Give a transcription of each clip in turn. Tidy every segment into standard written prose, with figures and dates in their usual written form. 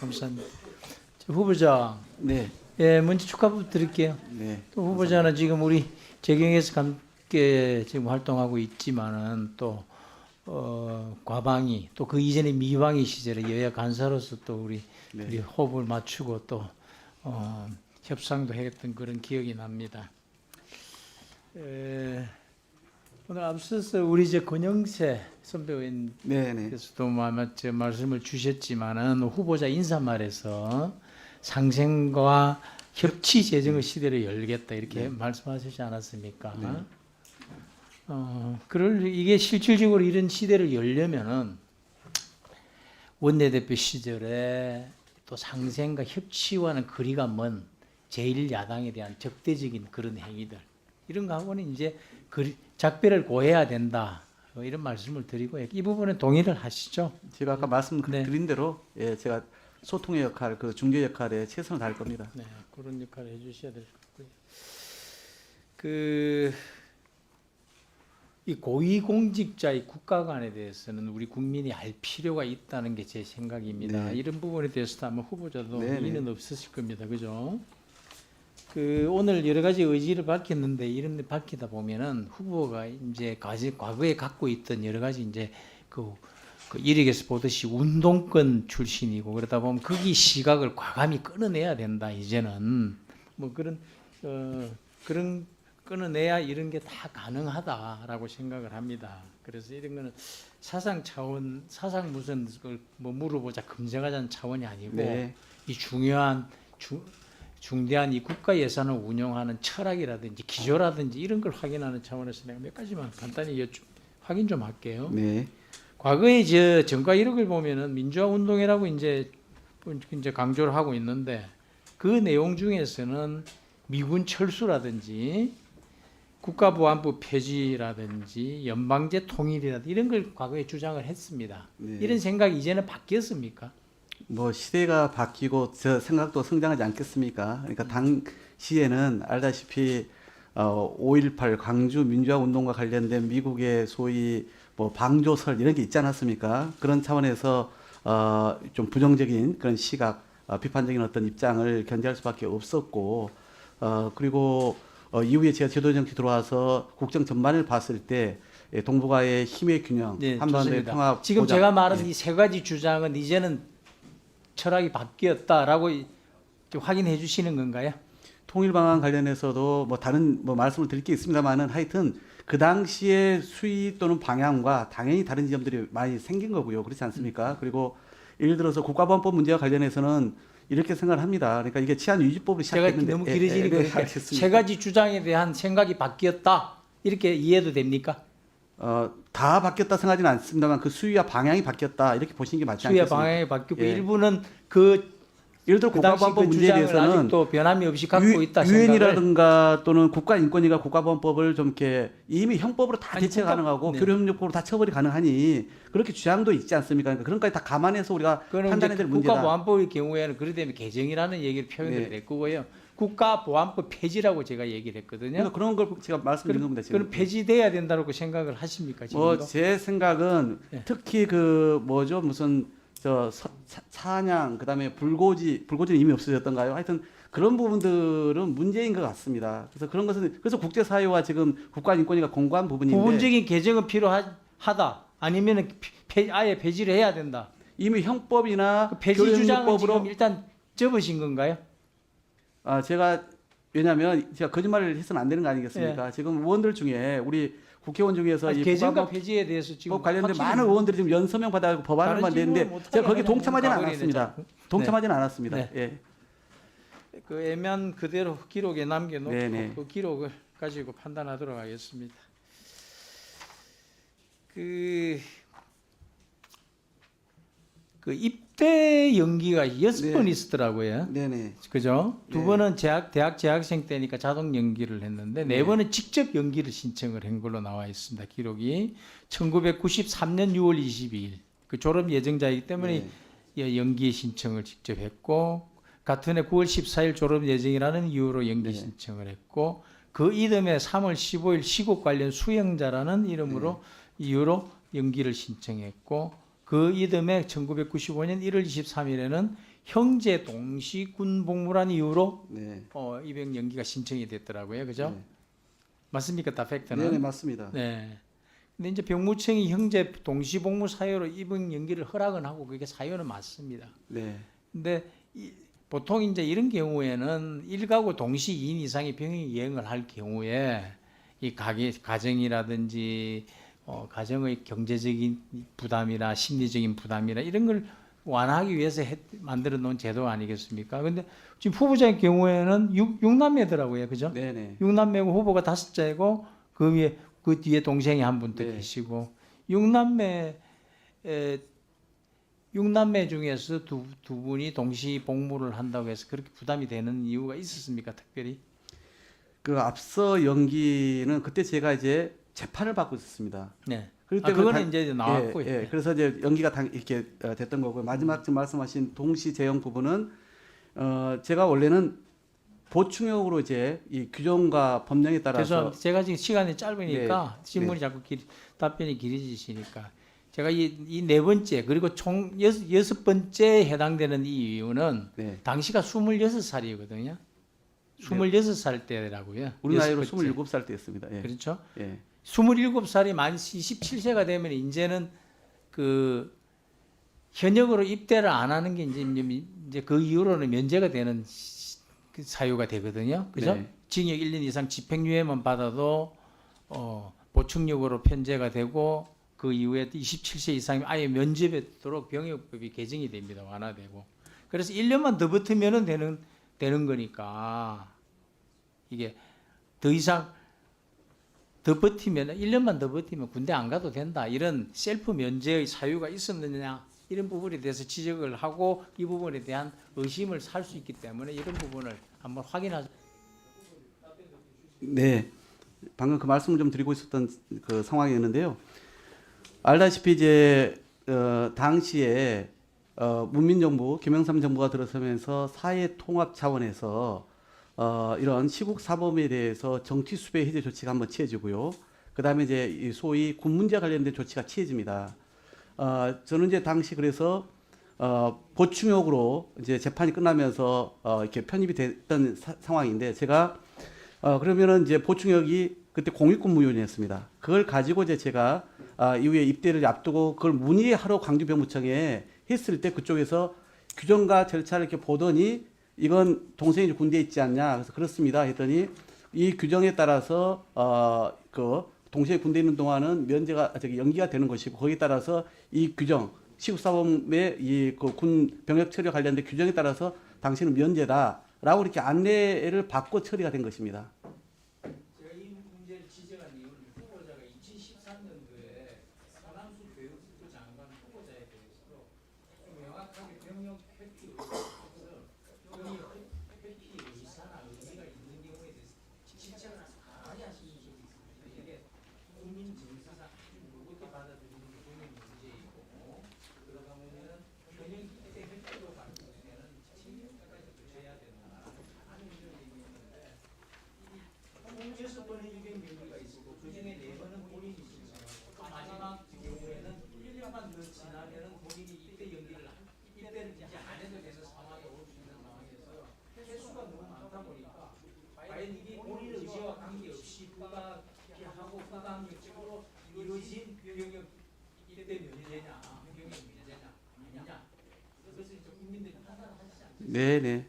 감사합니다. 후보자, 네, 예, 먼저 축하 드릴게요. 네. 또 후보자는 지금 우리 재경에서 함께 지금 활동하고 있지만은 또 과방위 또 그 이전에 미방위 시절에 여야 간사로서 또 우리 호흡을 맞추고 또 협상도 했던 그런 기억이 납니다. 오늘 앞서서 우리 권영세 선배 의원께서도 말씀을 주셨지만은 후보자 인사말에서 상생과 협치 재정의 시대를 열겠다 이렇게 말씀하시지 않았습니까? 이게 실질적으로 이런 시대를 열려면은 원내대표 시절에 또 상생과 협치와는 거리가 먼 제1야당에 대한 적대적인 그런 행위들 이런 거하고는 이제 작별을 고해야 된다 이런 말씀을 드리고 이 부분에 동의를 하시죠? 제가 아까 말씀드린 대로 제가 소통의 역할, 그 중재 역할에 최선을 다할 겁니다. 네, 그런 역할을 해주셔야 될 것 같고요. 이 고위공직자의 국가관에 대해서는 우리 국민이 알 필요가 있다는 게 제 생각입니다. 네. 이런 부분에 대해서도 아마 후보자도 네, 이의는 없으실 겁니다. 그죠? 오늘 여러 가지 의지를 밝혔는데 이런 데 밝히다 보면은 후보가 이제 과거에 갖고 있던 여러 가지 이제 그 일익에서 보듯이 운동권 출신이고 그러다 보면 거기 시각을 과감히 끊어내야 된다. 이제는 뭐 그런 끊어내야 이런 게 다 가능하다라고 생각을 합니다. 그래서 이런 거는 사상 차원, 사상 무슨 걸 뭐 물어보자 검증하자는 차원이 아니고 이 중대한 이 국가 예산을 운영하는 철학이라든지 기조라든지 이런 걸 확인하는 차원에서 내가 몇 가지만 간단히 확인 좀 할게요. 네. 과거에 정가 이력을 보면은 민주화 운동이라고 이제 강조를 하고 있는데 그 내용 중에서는 미군 철수라든지 국가보안부 폐지라든지 연방제 통일이라든지 이런 걸 과거에 주장을 했습니다. 네. 이런 생각이 이제는 바뀌었습니까? 뭐 시대가 바뀌고 저 생각도 성장하지 않겠습니까? 그러니까 당시에는 알다시피 5.18 광주 민주화 운동과 관련된 미국의 소위 뭐 방조설 이런 게 있지 않았습니까? 그런 차원에서 좀 부정적인 그런 시각, 비판적인 어떤 입장을 견제할 수밖에 없었고 그리고 이후에 제가 제도 정치 들어와서 국정 전반을 봤을 때 동북아의 힘의 균형, 한반도의 평화 지금 보장, 제가 말한 이 세 가지 주장은 이제는 철학이 바뀌었다라고 좀 확인해 주시는 건가요? 통일 방안 관련해서도 뭐 다른 뭐 말씀을 드릴 게 있습니다만은 하여튼 그 당시의 수위 또는 방향과 당연히 다른 지점들이 많이 생긴 거고요. 그렇지 않습니까? 그리고 예를 들어서 국가보안법 문제와 관련해서는 이렇게 생각을 합니다. 그러니까 이게 치안유지법으로 시작했는데 제가 너무 길어지니까 세 가지 주장에 대한 생각이 바뀌었다 이렇게 이해도 됩니까? 다 바뀌었다 생각하지는 않습니다만 그 수위와 방향이 바뀌었다 이렇게 보시는 게 맞지 수위와 않겠습니까? 방향이 바뀌고 예. 일부는 예를 들어 그 당시 국가보안법 그 문제에 주장을 대해서는 아직도 변함이 없이 갖고 있다 생각을. 유엔이라든가 또는 국가인권위가 국가보안법을 좀 이렇게 이미 형법으로 다 대체 가능하고 네. 교류협력법으로 다 처벌이 가능하니 그렇게 주장도 있지 않습니까? 그러니까 그런 것까지 다 감안해서 우리가 판단해야 될 문제다. 국가보안법의 경우에는 그러다면 개정이라는 얘기를 표현을 했고요. 국가보안법 폐지라고 제가 얘기를 했거든요. 그러니까 그런 걸 제가 말씀드린 겁니다. 지금. 그럼 폐지돼야 된다고 생각을 하십니까? 지금도? 제 생각은 네. 특히 무슨 사냥 그다음에 불고지는 이미 없어졌던가요? 하여튼 그런 부분들은 문제인 것 같습니다. 그래서 그런 것은 그래서 국제사회와 지금 국가인권위가 공고한 부분인데 부분적인 개정은 필요하다. 아니면 아예 폐지를 해야 된다. 이미 형법이나 그 폐지 주장은 교류협력법으로 지금 일단 접으신 건가요? 왜냐하면 제가 거짓말을 해서는 안 되는 거 아니겠습니까? 지금 의원들 중에 우리 국회의원 중에서 이 개정과 국가법 폐지에 대해서 지금 법 관련된 많은 의원들이 지금 연서명 받아서 법안을 만드는데 제가 거기에 동참하지는 않았습니다. 동참하지는 않았습니다. 네. 예. 그 애면 그대로 기록에 남겨놓고 네네. 그 기록을 가지고 판단하도록 하겠습니다. 그 입대 연기가 6번 네. 있었더라고요. 네네. 그죠? 두 네. 번은 대학 재학생 때니까 자동 연기를 했는데 네 번은 직접 연기를 신청을 한 걸로 나와 있습니다. 기록이 1993년 6월 22일 그 졸업 예정자이기 때문에 연기 신청을 직접 했고 같은 해 9월 14일 졸업 예정이라는 이유로 연기 신청을 했고 그 이듬해 3월 15일 시국 관련 수영자라는 이름으로 이유로 연기를 신청했고 그 이듬해 1995년 1월 23일에는 형제 동시 군 복무란 이유로 네. 입영 연기가 신청이 됐더라고요. 그죠? 네. 맞습니까? 다 팩트는? 네, 네, 맞습니다. 네. 근데 이제 병무청이 형제 동시 복무 사유로 입영 연기를 허락은 하고 그게 사유는 맞습니다. 네. 근데 보통 이제 이런 경우에는 일가구 동시 2인 이상의 병역 이행을 할 경우에 이 가정이라든지 가정의 경제적인 부담이나 심리적인 부담이나 이런 걸 완화하기 위해서 만들어 놓은 제도 아니겠습니까? 근데 지금 후보자의 경우에는 6남매더라고요. 그죠? 네, 네. 6남매고 후보가 5자이고 그 위에 그 뒤에 동생이 한 분 더 네. 계시고 6남매 중에서 두 분이 동시 복무를 한다고 해서 그렇게 부담이 되는 이유가 있었습니까? 특별히? 그 앞서 연기는 그때 제가 이제 재판을 받고 있었습니다. 네. 그렇기 때문에 그거는 이제 나왔고요. 예, 예. 그래서 이제 연기가 이렇게 됐던 거고요. 마지막 지금 말씀하신 동시 재형 부분은 제가 원래는 보충형으로 이제 이 규정과 법령에 따라서 죄송합니다. 제가 지금 시간이 짧으니까 네. 질문이 자꾸 답변이 길어지시니까 제가 이 네 번째 그리고 총 여섯 번째에 해당되는 이 이유는 네. 당시가 26살이거든요. 26살 때라고요. 우리 여섯 나이로 번째. 27살 때였습니다. 예. 그렇죠? 예. 27살이 만 27세가 되면 이제는 그 현역으로 입대를 안 하는 게 이제 그 이후로는 면제가 되는 그 사유가 되거든요. 그죠? 네. 징역 1년 이상 집행유예만 받아도 보충력으로 편제가 되고 그 이후에 27세 이상이면 아예 면제되도록 병역법이 개정이 됩니다. 완화되고. 그래서 1년만 더 버티면은 되는 거니까 이게 더 이상 더 버티면 1년만 더 버티면 군대 안 가도 된다. 이런 셀프 면제의 사유가 있었느냐 이런 부분에 대해서 지적을 하고 이 부분에 대한 의심을 살 수 있기 때문에 이런 부분을 한번 확인하자. 네. 방금 그 말씀을 좀 드리고 있었던 그 상황이었는데요. 알다시피 이제 당시에 문민정부 김영삼 정부가 들어서면서 사회 통합 차원에서 이런 시국 사범에 대해서 정치 수배 해제 조치가 한번 취해지고요. 그다음에 이제 이 소위 군 문제 관련된 조치가 취해집니다. 저는 이제 당시 그래서 보충역으로 이제 재판이 끝나면서 이렇게 편입이 됐던 상황인데 제가 그러면은 이제 보충역이 그때 공익근무위원회였습니다. 그걸 가지고 이제 제가 이후에 입대를 앞두고 그걸 문의하러 광주병무청에 했을 때 그쪽에서 규정과 절차를 이렇게 보더니 이건 동생이 군대에 있지 않냐. 그래서 그렇습니다. 했더니 이 규정에 따라서 그 동생이 군대에 있는 동안은 연기가 되는 것이고 거기에 따라서 이 규정 시국사범의 이 그 군 병역 처리 관련된 규정에 따라서 당신은 면제다라고 이렇게 안내를 받고 처리가 된 것입니다. 제가 이 문제를 지적한 이유는 후보자가 2013년도에 서남수 교육부 장관 후보자에 대해서 좀 명확하게 병역 회피 의사나 의지가 있는 경우에 대해서 지적을 많이 하시는 적이 있습니다. 이게 국민 정서상 아주 무겁게 받아들이는 게 본인 문제이고 그러다 보면은 현역 입대 회피로 가는 경우에는 7년까지 거쳐야 된다 하는 이런 얘기였는데 총 6번의 입영 경기가 있었고 그 중에 4번은 본인이 신청하고 마지막 경우에는 1년만 더 지나면은 본인이 입대를 이제 안 해도 되는 상황에 올 수 있는 상황에서 횟수가 너무 많다 보니까 과연 이게 본인 의지와 관계없이 부가피하고 부가항력적으로 이루어진 병역 입대 면제냐 병역 면제냐 아니냐 그것을 이제 국민들이 판단하시지 않습니까? 네네.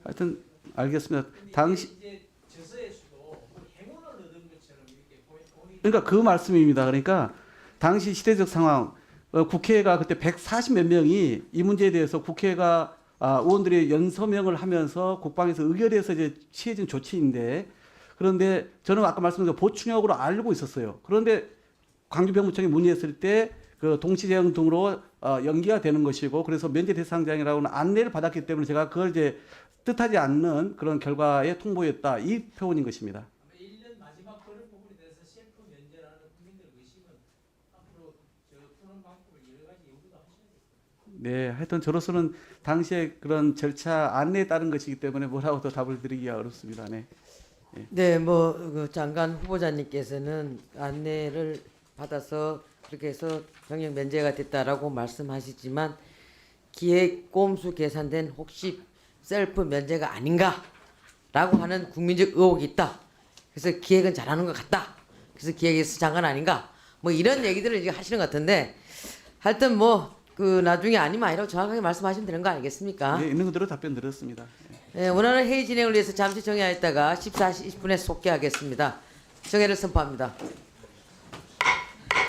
하여튼 알겠습니다. 당시 이제 저서에서도 뭐 행운을 얻은 것처럼 이렇게 본인 그러니까 그 말씀입니다. 그러니까 당시 시대적 상황, 국회가 그때 140 몇 명이 이 문제에 대해서 국회가 의원들이 연서명을 하면서 국방에서 의결해서 이제 취해진 조치인데 그런데 저는 아까 말씀드린 보충역으로 알고 있었어요. 그런데 광주병무청에 문의했을 때 그 동시대응 등으로 연기가 되는 것이고 그래서 면제 대상자이라고는 안내를 받았기 때문에 제가 그걸 이제 뜻하지 않는 그런 결과의 통보였다 이 표현인 것입니다. 1년 마지막 그런 부분에 대해서 셀프 면제라는 국민들의 의심은 앞으로 푸는 방법을 여러 가지 연구도 하셔야겠습니다. 네, 하여튼 저로서는 당시에 그런 절차 안내에 따른 것이기 때문에 뭐라고 더 답을 드리기가 어렵습니다. 네. 네, 뭐 그 장관 후보자님께서는 안내를 받아서 그렇게 해서 병역 면제가 됐다라고 말씀하시지만 기획 꼼수 계산된 혹시 셀프 면제가 아닌가라고 하는 국민적 의혹이 있다. 그래서 기획은 잘하는 것 같다. 그래서 기획에서 장관 아닌가. 뭐 이런 얘기들을 이제 하시는 것 같은데 하여튼 뭐 그 나중에 아니면 아니라고 정확하게 말씀하시면 되는 거 아니겠습니까? 네, 있는 그대로 답변 드렸습니다. 네, 원하는 회의 진행을 위해서 잠시 정회하였다가 14시 20분에 속개하겠습니다. 정회를 선포합니다.